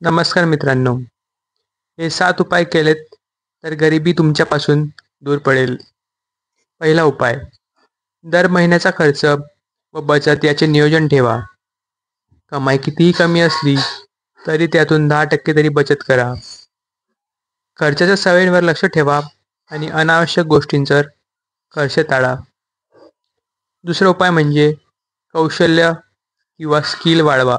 नमस्कार मित्रांनो. हे 7 उपाय केलेत तर गरिबी तुमच्यापासून दूर पडेल. पहिला उपाय, दर महिन्याचा खर्च व बचत याचे नियोजन ठेवा. कमाई कितीही कमी असली तरी त्यातून 10% तरी बचत करा. खर्चाच्या सवयींवर लक्ष ठेवा आणि अनावश्यक गोष्टींवर खर्च टाळा. दुसरा उपाय म्हणजे कौशल्य किंवा स्किल वाढवा.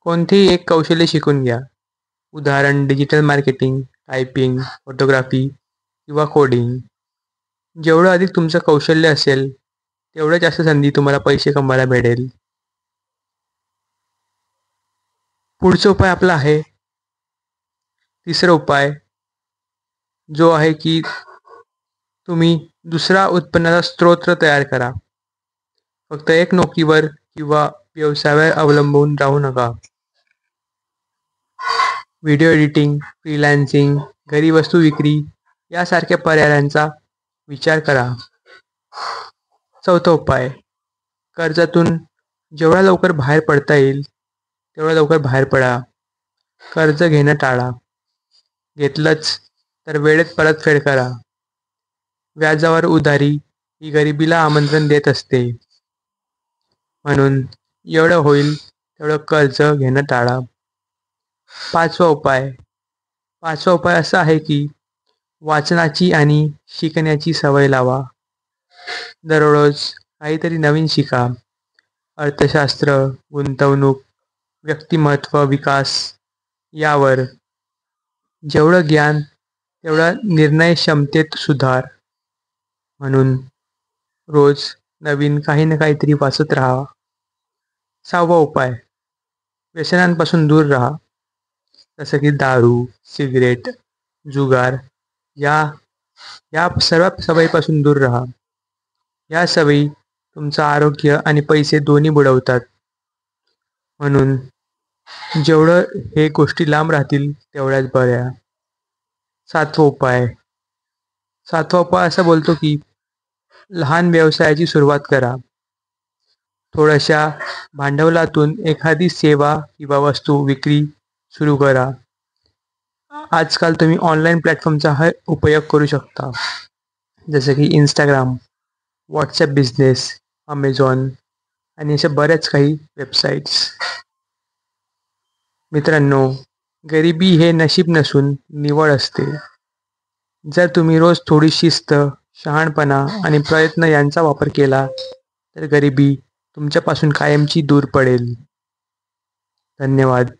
कोणतेही एक कौशल्य शिकून घ्या. उदाहरण डिजिटल मार्केटिंग, टायपिंग, फोटोग्राफी किंवा कोडिंग. जेवढं अधिक तुमचं कौशल्य असेल, तेवढ्या जास्त संधी तुम्हाला पैसे कमवायला भेटेल. पुढचा उपाय आपला आहे तिसरा उपाय, जो आहे की तुम्ही दुसरा उत्पन्नाचा स्रोत तयार करा. फक्त एक नोकरीवर किंवा व्यवसायावर अवलंबून राहू नका. व्हिडिओ एडिटिंग, फ्रीलान्सिंग, घरी वस्तू विक्री यासारख्या पर्यायांचा विचार करा. चौथा उपाय, कर्जातून जेवढा लवकर बाहेर पडता येईल तेवढा लवकर बाहेर पडा. कर्ज घेणं टाळा. घेतलंच तर वेळेत परतफेड करा. व्याजावर उधारी ही गरिबीला आमंत्रण देत असते. म्हणून एवढं होईल तेवढं कर्ज घेणं टाळा. पाचवा उपाय पाचवा उपाय असा आहे की वाचनाची आणि शिकण्याची सवय लावा. दररोज काहीतरी नवीन शिका. अर्थशास्त्र, गुंतवणूक, व्यक्तिमत्व विकास यावर. जेवढं ज्ञान तेवढा निर्णय क्षमतेत सुधार. म्हणून रोज नवीन काही ना काहीतरी वाचत राहा. सहावा उपाय, व्यसनांपासून दूर राहा. जसं की दारू, सिगरेट, जुगार या या सर्व सवयीपासून दूर राहा. या सवयी तुमचं आरोग्य आणि पैसे दोन्ही बुडवतात. म्हणून जेवढं हे गोष्टी लांब राहतील तेवढ्याच बऱ्या. सातवा उपाय सातवा उपाय असा बोलतो की लहान व्यवसायाची सुरुवात करा. थोड्याशा भांडवलातून एखादी सेवा किंवा वस्तू विक्री सुरू करा. आजकाल तुम्ही ऑनलाईन प्लॅटफॉर्मचा उपयोग करू शकता. जसं की इंस्टाग्राम, व्हॉट्सॲप बिझनेस, अमेझॉन आणि अशा बऱ्याच काही वेबसाईट्स. मित्रांनो, गरिबी हे नशीब नसून निवड असते. जर तुम्ही रोज थोडी शिस्त, शहाणपणा आणि प्रयत्न यांचा वापर केला तर गरिबी तुमच्यापासून कायमची दूर पडेल. धन्यवाद.